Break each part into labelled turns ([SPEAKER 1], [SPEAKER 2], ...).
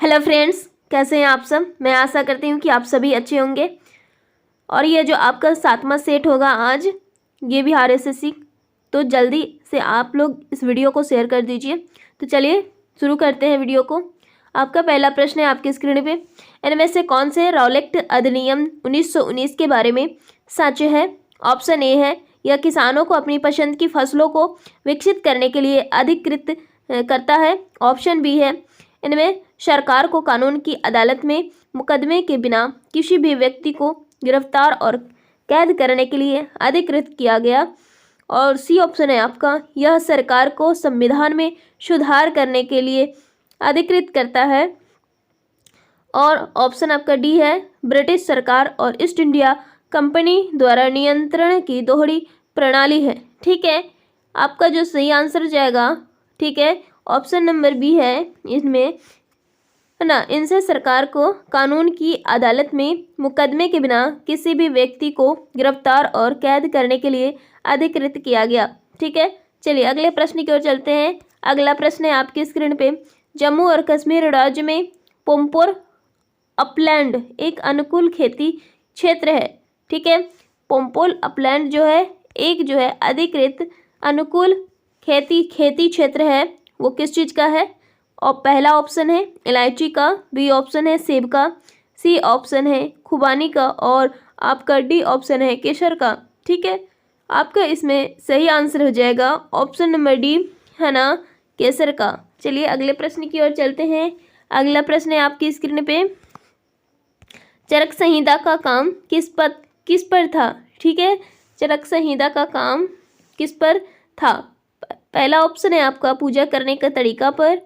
[SPEAKER 1] Hello friends, कैसे हैं आप सब। मैं आशा करती हूँ कि आप सभी अच्छे होंगे। और ये जो आपका 7वां सेट होगा आज, ये बिहार एसएससी, तो जल्दी से आप लोग इस वीडियो को शेयर कर दीजिए। तो चलिए शुरू करते हैं वीडियो को। आपका पहला प्रश्न है आपकी स्क्रीन पे, इनमें से कौन से रौलेट अधिनियम 1919 के बारे में सच है। ऑप्शन ए है, यह किसानों को अपनी पसंद की फसलों को विकसित करने के लिए अधिकृत करता है। ऑप्शन बी है, इनमें सरकार को कानून की अदालत में मुकदमे के बिना किसी भी व्यक्ति को गिरफ्तार और कैद करने के लिए अधिकृत किया गया। और सी ऑप्शन है आपका, यह सरकार को संविधान में सुधार करने के लिए अधिकृत करता है। और ऑप्शन आपका डी है, ब्रिटिश सरकार और ईस्ट इंडिया कंपनी द्वारा नियंत्रण की दोहरी प्रणाली है। ठीक है, आपका जो सही आंसर जाएगा, ठीक है, ऑप्शन नंबर बी है। इसमें है ना, इनसे सरकार को कानून की अदालत में मुकदमे के बिना किसी भी व्यक्ति को गिरफ्तार और कैद करने के लिए अधिकृत किया गया। ठीक है, चलिए अगले प्रश्न की ओर चलते हैं। अगला प्रश्न है आपकी स्क्रीन पे, जम्मू और कश्मीर राज्य में पोम्पोर अपलैंड एक अनुकूल खेती क्षेत्र है। ठीक है, पोम्पोर अपलैंड जो है एक जो है अधिकृत अनुकूल खेती क्षेत्र है। वो किस चीज़ का है। और पहला ऑप्शन है इलायची का, बी ऑप्शन है सेब का, सी ऑप्शन है खुबानी का, और आपका डी ऑप्शन है केसर का। ठीक है, आपका इसमें सही आंसर हो जाएगा ऑप्शन नंबर डी, है ना, केसर का। चलिए अगले प्रश्न की ओर चलते हैं। अगला प्रश्न है आपकी स्क्रीन पे, चरक संहिता का काम किस पर था। ठीक है, चरक संहिता का काम किस पर था। पहला ऑप्शन है आपका पूजा करने का तरीका पर,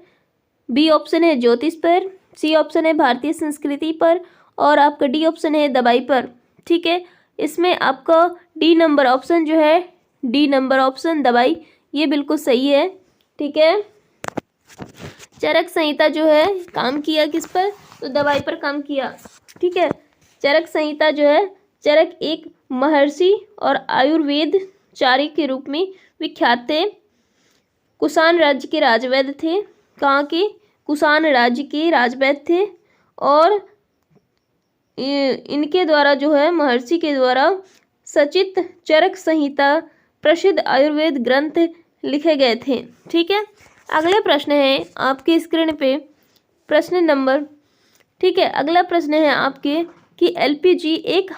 [SPEAKER 1] बी ऑप्शन है ज्योतिष पर, सी ऑप्शन है भारतीय संस्कृति पर, और आपका डी ऑप्शन है दवाई पर। ठीक है, इसमें आपका डी नंबर ऑप्शन जो है, डी नंबर ऑप्शन दवाई, ये बिल्कुल सही है। ठीक है, चरक संहिता जो है काम किया किस पर, तो दवाई पर काम किया। ठीक है, चरक संहिता जो है, चरक एक महर्षि और आयुर्वेदचारी के रूप में विख्यात थे। कुषाण राज्य के राजवैद्य थे। कहाँ के, कुषाण राज्य के राजवैद्य थे। और इनके द्वारा जो है, महर्षि के द्वारा सचित चरक संहिता प्रसिद्ध आयुर्वेद ग्रंथ लिखे गए थे। ठीक है, अगले प्रश्न है आपके स्क्रीन पे प्रश्न नंबर, ठीक है, अगला प्रश्न है आपके कि एलपीजी एक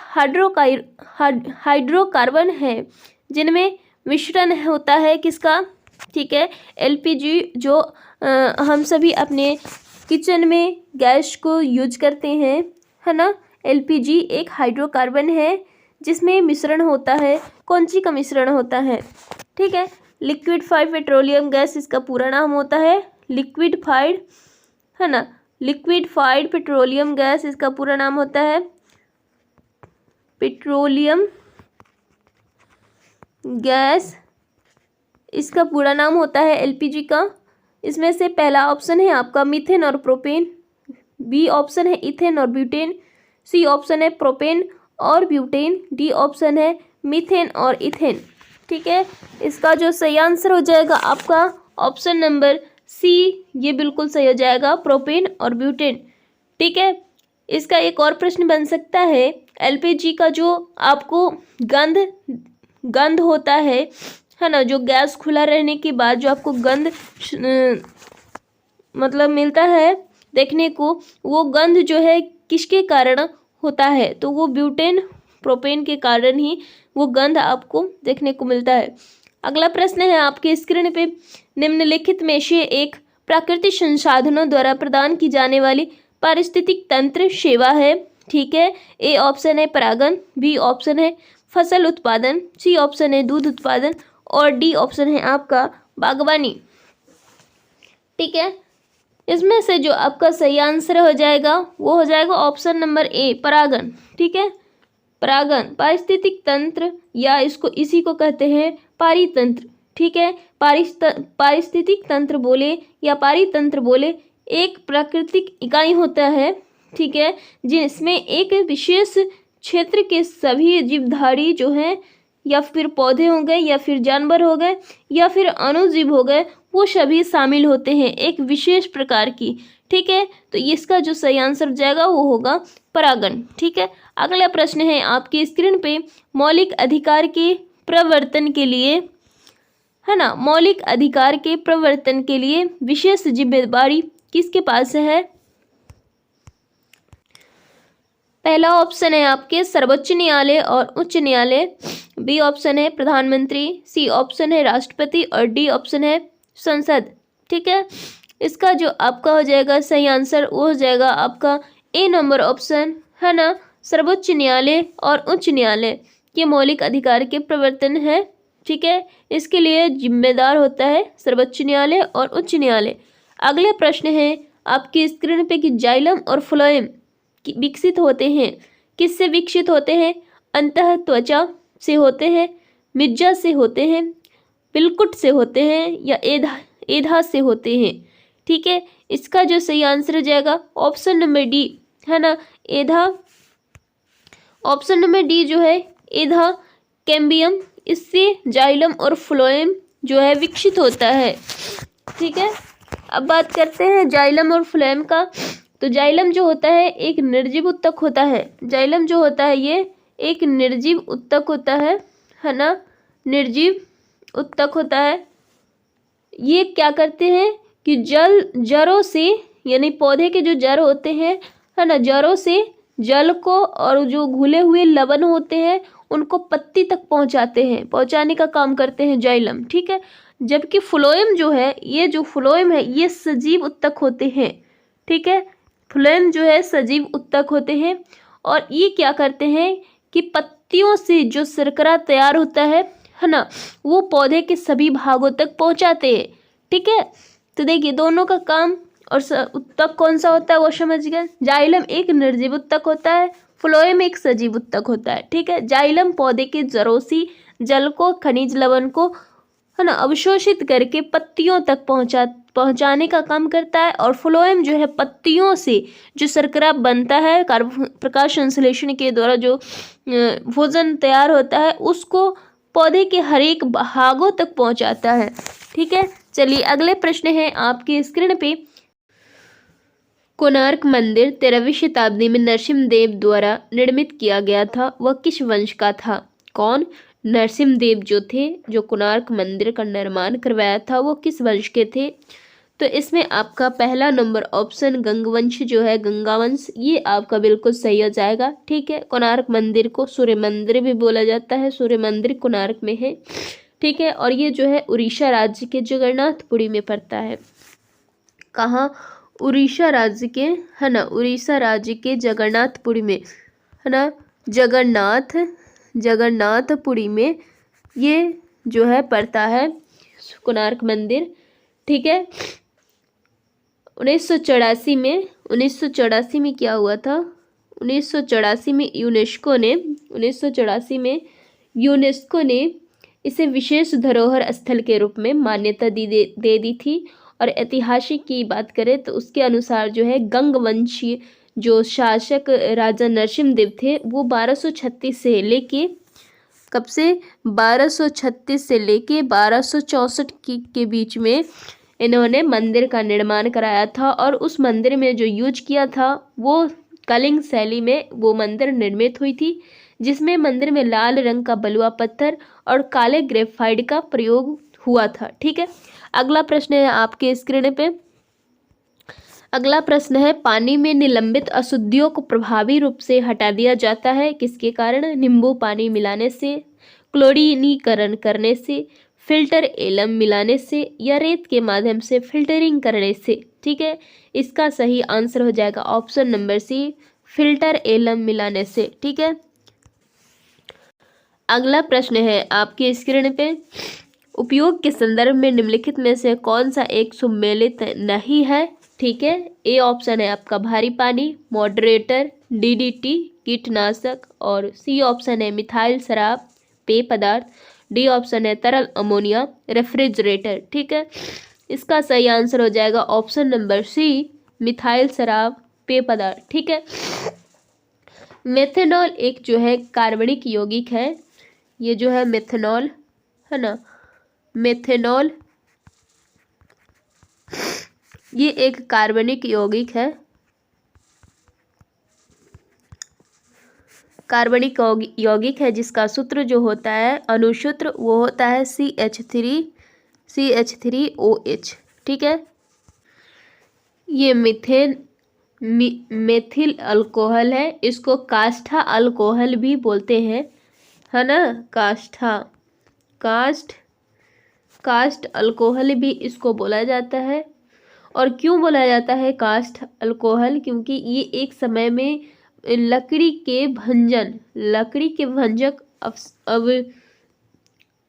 [SPEAKER 1] हाइड्रोकार्बन है जिनमें मिश्रण होता है किसका। ठीक है, एलपीजी जो हम सभी अपने किचन में गैस को यूज करते हैं, है ना। एलपीजी एक हाइड्रोकार्बन है जिसमें मिश्रण होता है, कौन सी का मिश्रण होता है। ठीक है, लिक्विडफाइड पेट्रोलियम गैस इसका पूरा नाम होता है, लिक्विडफाइड, है ना, लिक्विडफाइड पेट्रोलियम गैस इसका पूरा नाम होता है पेट्रोलियम गैस, इसका पूरा नाम होता है एलपीजी का। इसमें से पहला ऑप्शन है आपका मीथेन और प्रोपेन, बी ऑप्शन है इथेन और ब्यूटेन, सी ऑप्शन है प्रोपेन और ब्यूटेन, डी ऑप्शन है मीथेन और इथेन। ठीक है, इसका जो सही आंसर हो जाएगा आपका ऑप्शन नंबर सी, ये बिल्कुल सही हो जाएगा, प्रोपेन और ब्यूटेन। ठीक है, इसका एक और प्रश्न बन सकता है, एलपीजी का जो आपको गंध होता है ना, जो गैस खुला रहने के बाद जो आपको गंध मतलब मिलता है देखने को, वो गंध जो है किसके कारण होता है, तो वो ब्यूटेन प्रोपेन के कारण ही वो गंध आपको देखने को मिलता है। अगला प्रश्न है आपके स्क्रीन पे, निम्नलिखित में से एक प्राकृतिक संसाधनों द्वारा प्रदान की जाने वाली पारिस्थितिक तंत्र सेवा है। ठीक है, ए ऑप्शन है परागण, बी ऑप्शन है फसल उत्पादन, सी ऑप्शन है दूध उत्पादन, और डी ऑप्शन है आपका बागवानी। ठीक है, इसमें से जो आपका सही आंसर हो जाएगा वो हो जाएगा ऑप्शन नंबर ए, परागण। ठीक है, परागण पारिस्थितिक तंत्र, या इसी को कहते हैं पारितंत्र। ठीक है, पारिस्थितिक तंत्र बोले या पारितंत्र बोले, एक प्राकृतिक इकाई होता है, ठीक है, जिसमें एक विशेष क्षेत्र के सभी जीवधारी जो हैं या फिर पौधे हो गए या फिर जानवर हो गए या फिर अणुजीव हो गए, वो सभी शामिल होते हैं एक विशेष प्रकार की। ठीक है, तो इसका जो सही आंसर हो जाएगा वो होगा परागण। ठीक है, अगला प्रश्न है आपकी स्क्रीन पे, मौलिक अधिकार के प्रवर्तन के लिए, है ना, मौलिक अधिकार के प्रवर्तन के लिए विशेष जिम्मेदारी किसके पास है? पहला ऑप्शन है आपके सर्वोच्च न्यायालय और उच्च न्यायालय, बी ऑप्शन है प्रधानमंत्री, सी ऑप्शन है राष्ट्रपति और डी ऑप्शन है संसद। ठीक है, इसका जो आपका हो जाएगा सही आंसर वो हो जाएगा आपका ए नंबर ऑप्शन, है ना, सर्वोच्च न्यायालय और उच्च न्यायालय के मौलिक अधिकार के प्रवर्तन है। ठीक है, इसके लिए जिम्मेदार होता है सर्वोच्च न्यायालय और उच्च न्यायालय। अगला प्रश्न है आपकी स्क्रीन पे कि जाइलम और फ्लोएम विकसित होते हैं, किससे विकसित होते हैं? अंतः त्वचा से होते हैं, मिज्जा से होते हैं, बिलकुट से होते हैं या एधा से होते हैं। ठीक है, इसका जो सही आंसर हो जाएगा ऑप्शन नंबर डी, है ना, एधा। ऑप्शन नंबर डी जो है एधा कैम्बियम, इससे जाइलम और फ्लोएम जो है विकसित होता है। ठीक है, अब बात करते हैं जाइलम और फ्लोएम का। तो जाइलम जो होता है एक निर्जीव उत्तक होता है, जाइलम जो होता है ये एक निर्जीव उत्तक होता है ना, निर्जीव उत्तक होता है। ये क्या करते हैं कि जड़ों से, यानी पौधे के जो जड़ होते हैं, है ना, जड़ों से जल को और जो घुले हुए लवण होते हैं उनको पत्ती तक पहुंचाने का काम करते हैं जाइलम। ठीक है, जबकि फ्लोएम जो है, ये जो फ्लोएम है ये सजीव उत्तक होते हैं। ठीक है, फ्लोएम जो है सजीव उत्तक होते हैं और ये क्या करते हैं कि पत्तियों से जो शर्करा तैयार होता है ना, वो पौधे के सभी भागों तक पहुंचाते हैं। ठीक है, तो देखिए दोनों का काम, और उत्तक कौन सा होता है वो समझ गए। जाइलम एक निर्जीव उत्तक होता है, फ्लोएम एक सजीव उत्तक होता है। ठीक है, जाइलम पौधे के जड़ों से जल को, खनिज लवण को, है ना, अवशोषित करके पत्तियों तक पहुंचाने का काम करता है, और फ्लोएम जो है पत्तियों से जो शर्करा बनता है प्रकाश संश्लेषण के द्वारा जो भोजन तैयार होता है उसको पौधे के हर एक भागों तक पहुंचाता है। ठीक है, चलिए अगले प्रश्न है आपकी स्क्रीन पे, कोणार्क मंदिर 13वीं शताब्दी में नरसिम्हदेव द्वारा निर्मित किया गया था, वह किस वंश का था? कौन? नरसिम्हदेव जो थे, जो कोणार्क मंदिर का निर्माण करवाया था, वो किस वंश के थे? तो इसमें आपका पहला नंबर ऑप्शन गंगवंश जो है, गंगावंश, ये आपका बिल्कुल सही हो जाएगा। ठीक है, कोणार्क मंदिर को सूर्य मंदिर भी बोला जाता है, सूर्य मंदिर कोणार्क में है। ठीक है, और ये जो है उड़ीसा राज्य के जगन्नाथपुरी में पड़ता है। कहाँ? उड़ीसा राज्य के, है ना, उड़ीसा राज्य के जगन्नाथपुरी में, है ना, जगन्नाथपुरी में ये जो है पड़ता है कोणार्क मंदिर। ठीक है, 1984 में क्या हुआ था? 1984 में यूनेस्को ने इसे विशेष धरोहर स्थल के रूप में मान्यता दे दी थी। और ऐतिहासिक की बात करें तो उसके अनुसार जो है गंगवंशीय जो शासक राजा नरसिम्हदेव थे वो 1236 से लेके, कब से? 1236 से लेके 1264 के बीच में इन्होंने मंदिर का निर्माण कराया था। और उस मंदिर में जो यूज किया था वो कलिंग शैली में वो मंदिर निर्मित हुई थी, जिसमें मंदिर में लाल रंग का बलुआ पत्थर और काले ग्रेफाइट का प्रयोग हुआ था। ठीक है, अगला प्रश्न है आपके स्क्रीन पे, अगला प्रश्न है, पानी में निलंबित अशुद्धियों को प्रभावी रूप से हटा दिया जाता है किसके कारण? नींबू पानी मिलाने से, क्लोरीनीकरण करने से, फिल्टर एलम मिलाने से, या रेत के माध्यम से फिल्टरिंग करने से। ठीक है, इसका सही आंसर हो जाएगा option number C, filter alum मिलाने से। ठीक है, अगला प्रश्न है आपके स्क्रीन पे, उपयोग के संदर्भ में निम्नलिखित में से कौन सा एक सुमेलित नहीं है? ठीक है, ए ऑप्शन है आपका भारी पानी, मॉडरेटर, डीडीटी कीटनाशक, और सी ऑप्शन है मिथाइल शराब पेय पदार्थ, डी ऑप्शन है तरल अमोनिया रेफ्रिजरेटर। ठीक है, इसका सही आंसर हो जाएगा ऑप्शन नंबर सी, मिथाइल शराब पेय पदार्थ। ठीक है, मेथेनॉल एक जो है कार्बनिक यौगिक है, ये जो है मेथनॉल है ना, मेथनॉल ये एक कार्बनिक यौगिक है, कार्बनिक यौगिक है जिसका सूत्र जो होता है अनुसूत्र वो होता है CH3OH। ठीक है, ये मेथिल अल्कोहल है, इसको काष्ठा अल्कोहल भी बोलते हैं है ना, काष्ठ अल्कोहल भी इसको बोला जाता है। और क्यों बोला जाता है काष्ठ अल्कोहल, क्योंकि ये एक समय में लकड़ी के भंजक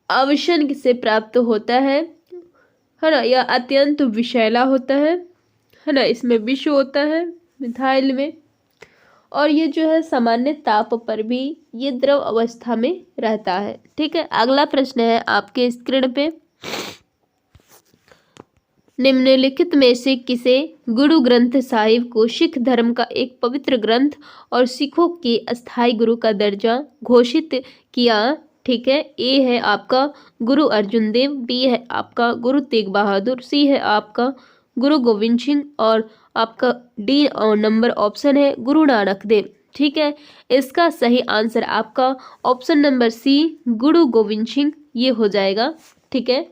[SPEAKER 1] अवशन से प्राप्त होता है ना। यह अत्यंत विषैला होता है ना, इसमें विष होता है मिथाइल में, और ये जो है सामान्य ताप पर भी ये द्रव अवस्था में रहता है। ठीक है, अगला प्रश्न है आपके स्क्रीन पे, निम्नलिखित में से किसे गुरु ग्रंथ साहिब को सिख धर्म का एक पवित्र ग्रंथ और सिखों के अस्थायी गुरु का दर्जा घोषित किया। ठीक है, ए है आपका गुरु अर्जुन देव, बी है आपका गुरु तेग बहादुर, सी है आपका गुरु गोविंद सिंह, और आपका डी और नंबर ऑप्शन है गुरु नानक देव। ठीक है, इसका सही आंसर आपका ऑप्शन नंबर सी गुरु गोविंद सिंह ये हो जाएगा। ठीक है,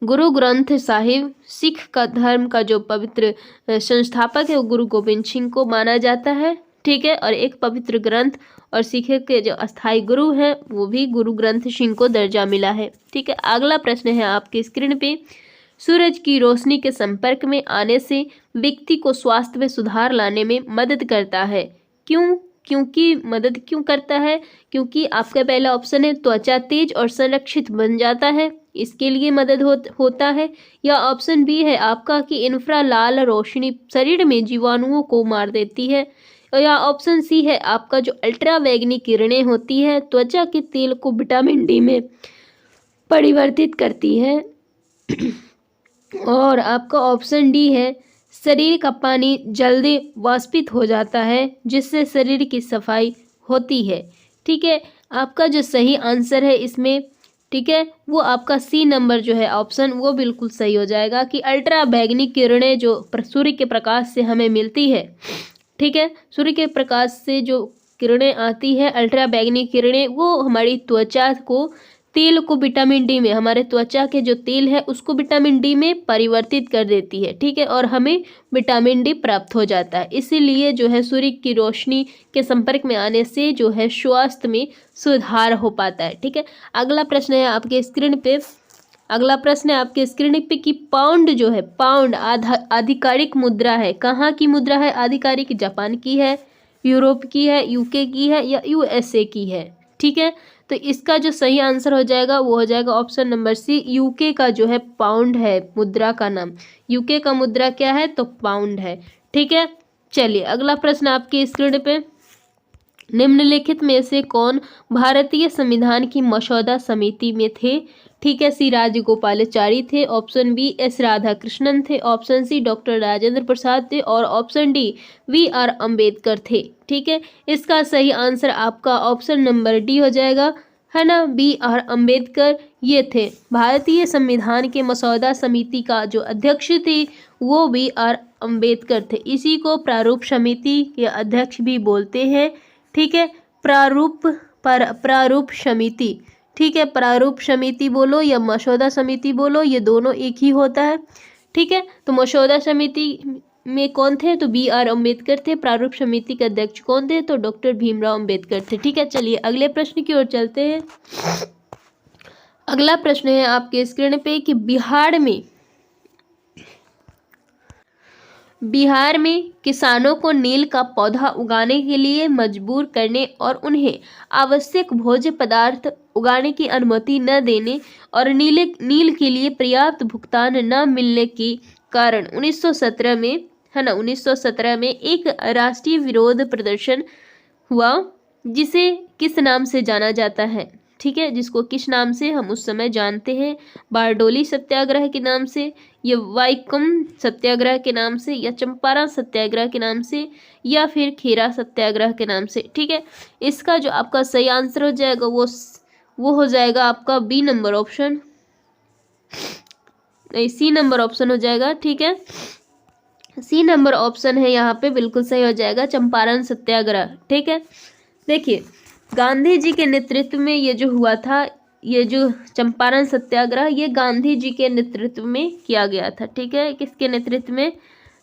[SPEAKER 1] गुरु ग्रंथ साहिब सिख का धर्म का जो पवित्र संस्थापक है वो गुरु गोविंद सिंह को माना जाता है। ठीक है, और एक पवित्र ग्रंथ और सिख के जो अस्थायी गुरु हैं वो भी गुरु ग्रंथ सिंह को दर्जा मिला है। ठीक है, अगला प्रश्न है आपके स्क्रीन पे, सूरज की रोशनी के संपर्क में आने से व्यक्ति को स्वास्थ्य में सुधार लाने में मदद करता है। क्योंकि मदद क्यों करता है, क्योंकि आपका पहला ऑप्शन है त्वचा तेज और संरक्षित बन जाता है, इसके लिए मदद होता है, या ऑप्शन बी है आपका कि इंफ्रालाल रोशनी शरीर में जीवाणुओं को मार देती है, या ऑप्शन सी है आपका जो अल्ट्रावैगनी किरणें होती है त्वचा के तेल को विटामिन डी में परिवर्तित करती है, और आपका ऑप्शन डी है शरीर का पानी जल्दी वाष्पित हो जाता है जिससे शरीर की सफाई होती है। ठीक है, आपका जो सही आंसर है इसमें, ठीक है, वो आपका सी नंबर जो है ऑप्शन वो बिल्कुल सही हो जाएगा कि अल्ट्रा बैगनी किरणें जो सूर्य के प्रकाश से हमें मिलती है। ठीक है, सूर्य के प्रकाश से जो किरणें आती है अल्ट्रा बैगनी किरणें वो हमारी त्वचा को तेल को विटामिन डी में, हमारे त्वचा के जो तेल है उसको विटामिन डी में परिवर्तित कर देती है। ठीक है, और हमें विटामिन डी प्राप्त हो जाता है, इसीलिए जो है सूर्य की रोशनी के संपर्क में आने से जो है स्वास्थ्य में सुधार हो पाता है। ठीक है, अगला प्रश्न है आपके स्क्रीन पे, कि पाउंड जो है, पाउंड आधिकारिक मुद्रा है, कहाँ की मुद्रा है आधिकारिक, जापान की है, यूरोप की है, यूके की है, या यूएसए की है। ठीक है, तो इसका जो सही आंसर हो जाएगा वो हो जाएगा ऑप्शन नंबर सी, यूके का जो है पाउंड है मुद्रा का नाम, यूके का मुद्रा क्या है तो पाउंड है। ठीक है, चलिए अगला प्रश्न आपके स्क्रीन पे, निम्नलिखित में से कौन भारतीय संविधान की मसौदा समिति में थे। ठीक है, सी राजगोपालाचारी थे, ऑप्शन बी एस राधाकृष्णन थे, option C doctor Rajendra Prasad थे, और ऑप्शन डी वी.आर. अम्बेडकर थे। ठीक है, इसका सही आंसर आपका ऑप्शन नंबर डी हो जाएगा है ना, वी.आर. अम्बेडकर ये थे। भारतीय संविधान के मसौदा समिति का जो अध्यक्ष थे वो वी.आर. अम्बेडकर थे, इसी को प्रारूप समिति के अध्यक्ष भी बोलते हैं। ठीक है, प्रारूप समिति, ठीक है, प्रारूप समिति बोलो या मसौदा समिति बोलो ये दोनों एक ही होता है। ठीक है, तो मसौदा समिति में कौन थे तो वी.आर. अम्बेडकर थे, प्रारूप समिति के अध्यक्ष कौन थे तो डॉक्टर भीमराव अम्बेडकर थे। ठीक है, चलिए अगले प्रश्न की ओर चलते हैं। अगला प्रश्न है आपके स्क्रीन पे कि बिहार में किसानों को नील का पौधा उगाने के लिए मजबूर करने और उन्हें आवश्यक भोज्य पदार्थ उगाने की अनुमति न देने और नील के लिए पर्याप्त भुगतान न मिलने के कारण 1917 में है ना 1917 में एक राष्ट्रीय विरोध प्रदर्शन हुआ जिसे किस नाम से जाना जाता है। ठीक है, जिसको किस नाम से हम उस समय जानते हैं, बारडोली सत्याग्रह के नाम से, या वाइकम सत्याग्रह के नाम से, या चंपारण सत्याग्रह के नाम से, या फिर खेरा सत्याग्रह के नाम से। ठीक है, इसका जो आपका सही आंसर हो जाएगा वो हो जाएगा आपका बी नंबर ऑप्शन, नहीं सी नंबर ऑप्शन हो जाएगा। ठीक है, सी नंबर ऑप्शन है यहाँ पे बिल्कुल सही हो जाएगा, चंपारण सत्याग्रह। ठीक है, देखिए गांधी जी के नेतृत्व में ये जो हुआ था, ये जो चंपारण सत्याग्रह, ये गांधी जी के नेतृत्व में किया गया था। ठीक है, किसके नेतृत्व में,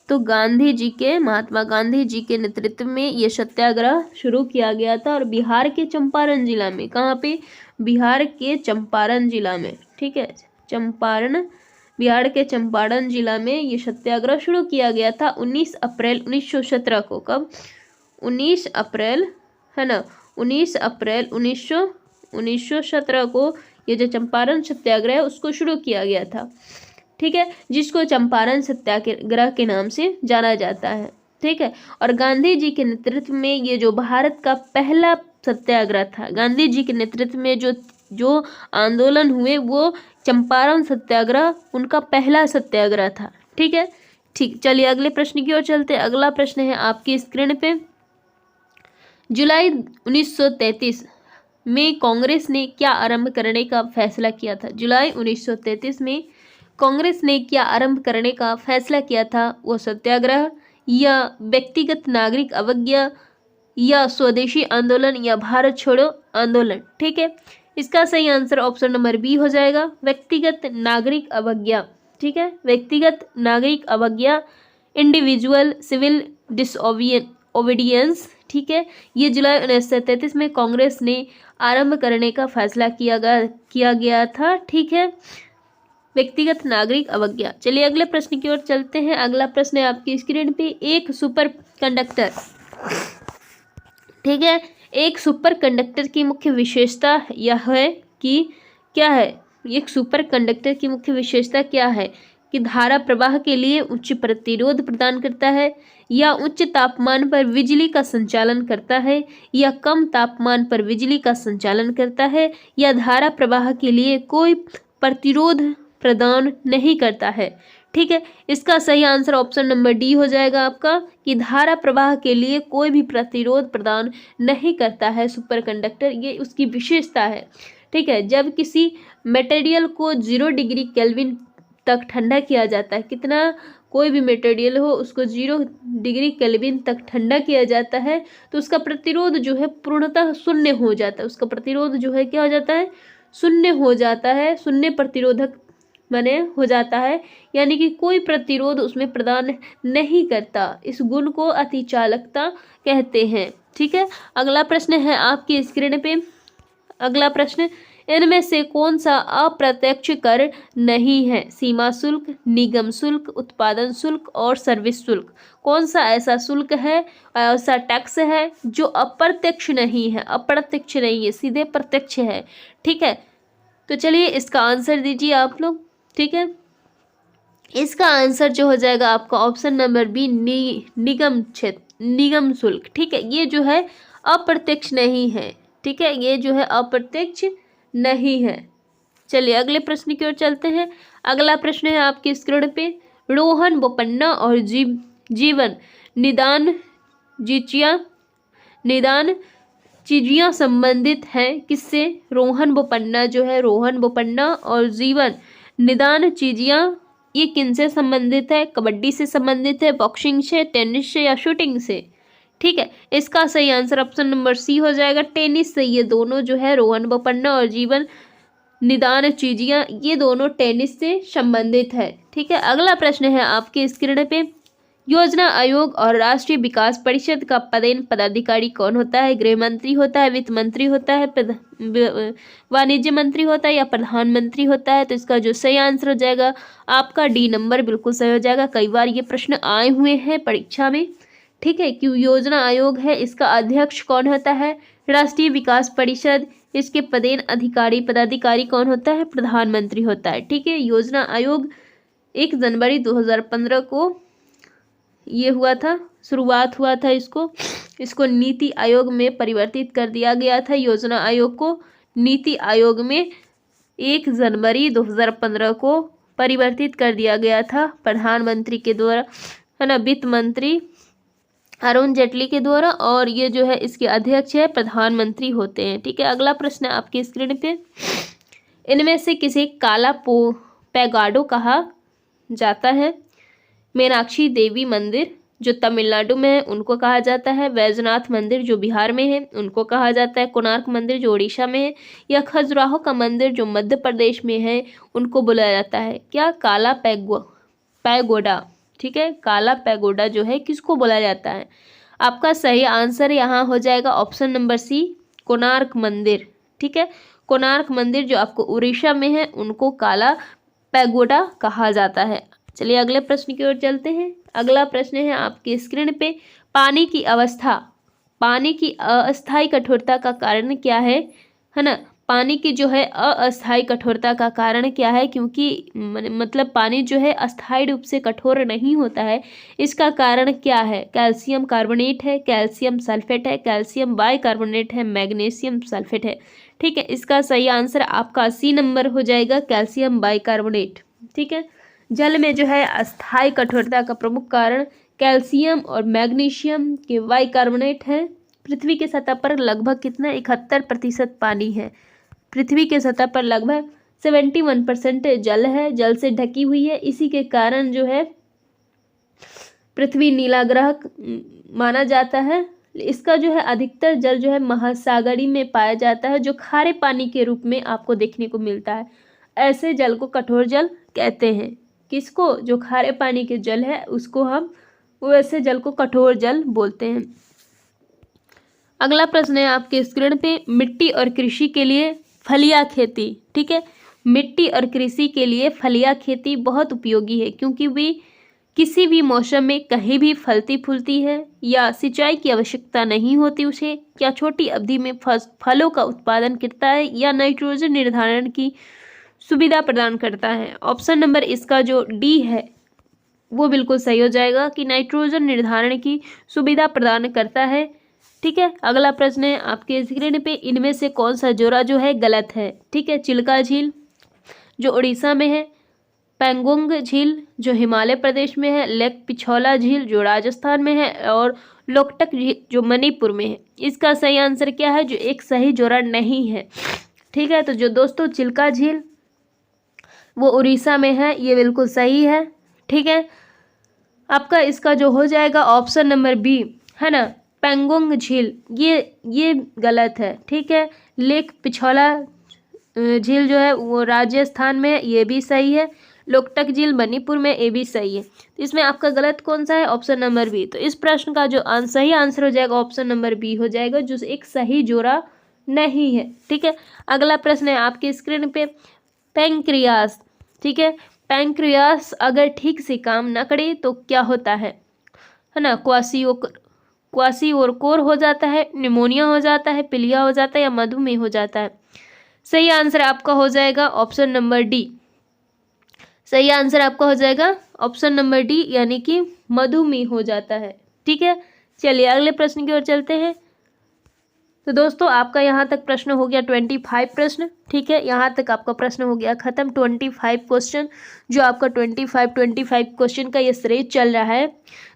[SPEAKER 1] तो गांधी जी के, महात्मा गांधी जी के नेतृत्व में ये सत्याग्रह शुरू किया गया था, और बिहार के चंपारण जिला में, कहाँ पे, बिहार के चंपारण जिला में। ठीक है, चंपारण, बिहार के चंपारण जिला में ये सत्याग्रह शुरू किया गया था 19 अप्रैल 1917 को। कब, 19 अप्रैल, है ना, 19 अप्रैल 1917 को ये जो चंपारण सत्याग्रह है उसको शुरू किया गया था। ठीक है, जिसको चंपारण सत्याग्रह के नाम से जाना जाता है। ठीक है, और गांधी जी के नेतृत्व में ये जो भारत का पहला सत्याग्रह था, गांधी जी के नेतृत्व में जो आंदोलन हुए वो चंपारण सत्याग्रह उनका पहला सत्याग्रह था। ठीक है, ठीक, चलिए अगले प्रश्न की ओर चलते हैं। अगला प्रश्न है आपकी स्क्रीन पे, जुलाई 1933 में कांग्रेस ने क्या आरंभ करने का फैसला किया था। जुलाई 1933 में कांग्रेस ने क्या आरंभ करने का फैसला किया था, वो सत्याग्रह, या व्यक्तिगत नागरिक अवज्ञा, या स्वदेशी आंदोलन, या भारत छोड़ो आंदोलन। ठीक है, इसका सही आंसर ऑप्शन नंबर बी हो जाएगा, व्यक्तिगत नागरिक अवज्ञा। ठीक है, व्यक्तिगत नागरिक अवज्ञा, इंडिविजुअल सिविल डिसओबीडियंस। ठीक है, ये जुलाई 1933 में कांग्रेस ने आरंभ करने का फैसला किया गया था। ठीक है, व्यक्तिगत नागरिक अवज्ञा। चलिए अगले प्रश्न की ओर चलते हैं। अगला प्रश्न है आपकी स्क्रीन पे, एक सुपर कंडक्टर। ठीक है, एक सुपर कंडक्टर की मुख्य विशेषता यह है कि क्या है, एक सुपर कंडक्टर की मुख्य विशेषता क्या है कि धारा प्रवाह के लिए उच्च प्रतिरोध प्रदान करता है, या उच्च तापमान पर बिजली का संचालन करता है, या कम तापमान पर बिजली का संचालन करता है, या धारा प्रवाह के लिए कोई प्रतिरोध प्रदान नहीं करता है। ठीक है, इसका सही आंसर ऑप्शन नंबर डी हो जाएगा आपका, कि धारा प्रवाह के लिए कोई भी प्रतिरोध प्रदान नहीं करता है सुपर कंडक्टर, ये उसकी विशेषता है। ठीक है, जब किसी मटेरियल को 0 डिग्री केल्विन तक ठंडा किया जाता है, कितना, कोई भी मटेरियल हो उसको 0 डिग्री केल्विन तक ठंडा किया जाता है, तो उसका प्रतिरोध जो है पूर्णतः शून्य हो जाता है, उसका प्रतिरोध जो है क्या हो जाता है, शून्य हो जाता है, शून्य प्रतिरोधक माने हो जाता है, यानी कि कोई प्रतिरोध उसमें प्रदान नहीं करता। इस गुण को अतिचालकता कहते हैं। ठीक है, अगला प्रश्न है आपकी स्क्रीन पे। अगला प्रश्न, इनमें से कौन सा अप्रत्यक्ष कर नहीं है, सीमा शुल्क, निगम शुल्क, उत्पादन शुल्क और सर्विस शुल्क। कौन सा ऐसा शुल्क है, ऐसा टैक्स है जो अप्रत्यक्ष नहीं है, अप्रत्यक्ष नहीं है, सीधे प्रत्यक्ष है। ठीक है, तो चलिए इसका आंसर दीजिए आप लोग। ठीक है, इसका आंसर जो हो जाएगा आपका ऑप्शन नंबर बी, निगम शुल्क। ठीक है, ये जो है अप्रत्यक्ष नहीं है। ठीक है, ये जो है अप्रत्यक्ष नहीं है। चलिए अगले प्रश्न की ओर चलते हैं। अगला प्रश्न है आपकी स्क्रीन पे, रोहन बोपन्ना और जीवन निदान चीजियाँ संबंधित हैं किससे। रोहन बोपन्ना जो है, रोहन बोपन्ना और जीवन निदान चीजियाँ ये किनसे संबंधित है, कबड्डी से संबंधित है, बॉक्सिंग से, टेनिस से, या शूटिंग से। ठीक है, इसका सही आंसर ऑप्शन नंबर सी हो जाएगा, टेनिस से। ये दोनों जो है, रोहन बोपन्ना और जीवन निदान चीजियाँ, ये दोनों टेनिस से संबंधित है। ठीक है, अगला प्रश्न है आपके स्क्रीन पे, योजना आयोग और राष्ट्रीय विकास परिषद का पदेन पदाधिकारी कौन होता है। गृह मंत्री होता है, वित्त मंत्री होता है, वाणिज्य मंत्री होता है, या प्रधानमंत्री होता है। तो इसका जो सही आंसर हो जाएगा आपका डी नंबर बिल्कुल सही हो जाएगा। कई बार ये प्रश्न आए हुए हैं परीक्षा में। ठीक है, कि योजना आयोग है, इसका अध्यक्ष कौन होता है, राष्ट्रीय विकास परिषद। इसके पदेन पदाधिकारी कौन होता है, प्रधानमंत्री होता है। ठीक है, योजना आयोग 1 जनवरी 2015 को ये हुआ था, शुरुआत हुआ था। इसको नीति आयोग में परिवर्तित कर दिया गया था। योजना आयोग को नीति आयोग में 1 जनवरी 2015 को परिवर्तित कर दिया गया था प्रधानमंत्री के द्वारा, है ना, वित्त मंत्री अरुण जेटली के द्वारा, और ये जो है इसके अध्यक्ष है प्रधानमंत्री होते हैं। ठीक है, अगला प्रश्न है आपकी स्क्रीन पे, इनमें से किसे काला पैगाडो कहा जाता है? मीनाक्षी देवी मंदिर जो तमिलनाडु में है उनको कहा जाता है, वैजनाथ मंदिर जो बिहार में है उनको कहा जाता है, कोणार्क मंदिर जो उड़ीसा में है, या खजुराहो का मंदिर जो मध्य प्रदेश में है उनको बुलाया जाता है क्या? काला पैगोडा। ठीक है, काला पैगोडा जो है किसको बोला जाता है? आपका सही आंसर यहाँ हो जाएगा ऑप्शन नंबर सी, कोणार्क मंदिर। ठीक है, कोणार्क मंदिर जो आपको उड़ीसा में है उनको काला पैगोडा कहा जाता है। चलिए अगले प्रश्न की ओर चलते हैं। अगला प्रश्न है आपकी स्क्रीन पे, पानी की अस्थायी कठोरता का कारण क्या है ना? पानी की जो है अस्थायी कठोरता का कारण क्या है? क्योंकि मतलब पानी जो है अस्थायी रूप से कठोर नहीं होता है, इसका कारण क्या है? कैल्शियम कार्बोनेट है, कैल्शियम सल्फेट है, कैल्शियम बाइकार्बोनेट है, मैग्नीशियम सल्फेट है। ठीक है, इसका सही आंसर आपका सी नंबर हो जाएगा, कैल्शियम बाइकार्बोनेट। ठीक है, जल में जो है अस्थायी कठोरता का प्रमुख कारण कैल्शियम और मैग्नीशियम के बाइकार्बोनेट है। पृथ्वी के सतह पर लगभग कितना 71% पानी है। पृथ्वी के सतह पर लगभग 71% जल है, जल से ढकी हुई है। इसी के कारण जो है पृथ्वी नीला ग्रह माना जाता है। इसका जो है अधिकतर जल जो है महासागरी में पाया जाता है, जो खारे पानी के रूप में आपको देखने को मिलता है। ऐसे जल को कठोर जल कहते हैं। किसको? जो खारे पानी के जल है उसको हम वैसे जल को कठोर जल बोलते हैं। अगला प्रश्न है आपके स्क्रीन पे, मिट्टी और कृषि के लिए फलिया खेती। ठीक है, मिट्टी और कृषि के लिए फलिया खेती बहुत उपयोगी है क्योंकि वे किसी भी मौसम में कहीं भी फलती फूलती है, या सिंचाई की आवश्यकता नहीं होती उसे, या छोटी अवधि में फलों का उत्पादन करता है, या नाइट्रोजन निर्धारण की सुविधा प्रदान करता है। ऑप्शन नंबर इसका जो डी है वो बिल्कुल सही हो जाएगा कि नाइट्रोजन निर्धारण की सुविधा प्रदान करता है। ठीक है, अगला प्रश्न है आपके स्क्रीन पे, इनमें से कौन सा जोड़ा जो है गलत है? ठीक है, चिल्का झील जो उड़ीसा में है, पेंगोंग झील जो हिमाचल प्रदेश में है, लेक पिछौला झील जो राजस्थान में है, और लोकटक झील जो मणिपुर में है। इसका सही आंसर क्या है? जो एक सही जोड़ा नहीं है। ठीक है, तो जो दोस्तों चिल्का झील वो उड़ीसा में है, ये बिल्कुल सही है। ठीक है, आपका इसका जो हो जाएगा ऑप्शन नंबर बी, है ना, पेंगोंग झील, ये गलत है। ठीक है, लेक पिछौला झील जो है वो राजस्थान में है, ये भी सही है। लोकटक झील मणिपुर में, ये भी सही है। तो इसमें आपका गलत कौन सा है? Option number B. तो इस प्रश्न का जो सही आंसर हो जाएगा ऑप्शन नंबर बी हो जाएगा, जो एक सही जोड़ा नहीं है। ठीक है, अगला प्रश्न है आपकी स्क्रीन पे, पैंक्रियास। ठीक है, पैंक्रियास अगर ठीक से काम न करे तो क्या होता है ना? क्वासिओरकोर हो जाता है, निमोनिया हो जाता है, पीलिया हो जाता है, या मधुमेह हो जाता है। सही आंसर आपका हो जाएगा ऑप्शन नंबर डी। सही आंसर आपका हो जाएगा ऑप्शन नंबर डी, यानी कि मधुमेह हो जाता है। ठीक है, चलिए अगले प्रश्न की ओर चलते हैं। तो दोस्तों आपका यहाँ तक प्रश्न हो गया 25 प्रश्न। ठीक है, यहाँ तक आपका प्रश्न हो गया खत्म, 25 क्वेश्चन। जो आपका 25 क्वेश्चन का ये सीरीज चल रहा है।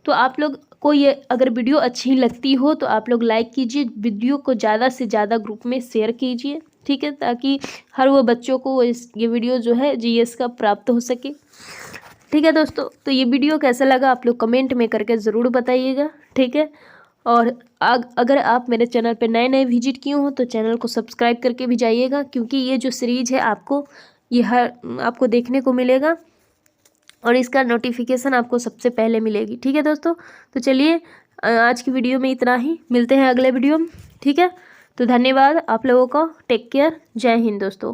[SPEAKER 1] तो आप लोग को ये अगर वीडियो अच्छी लगती हो तो आप लोग लाइक कीजिए, वीडियो को ज़्यादा से ज़्यादा ग्रुप में शेयर कीजिए। ठीक है, ताकि हर वो बच्चों को ये वीडियो जो है जीएस का प्राप्त हो सके। ठीक है दोस्तों, तो ये वीडियो कैसा लगा आप लोग कमेंट में करके ज़रूर बताइएगा। ठीक है, और अगर आप मेरे चैनल पे नए विजिट किए हो तो चैनल को सब्सक्राइब करके भी जाइएगा, क्योंकि ये जो सीरीज़ है आपको देखने को मिलेगा और इसका नोटिफिकेशन आपको सबसे पहले मिलेगी। ठीक है दोस्तों, तो चलिए आज की वीडियो में इतना ही, मिलते हैं अगले वीडियो में। ठीक है, तो धन्यवाद आप लोगों को, टेक केयर, जय हिंद दोस्तों।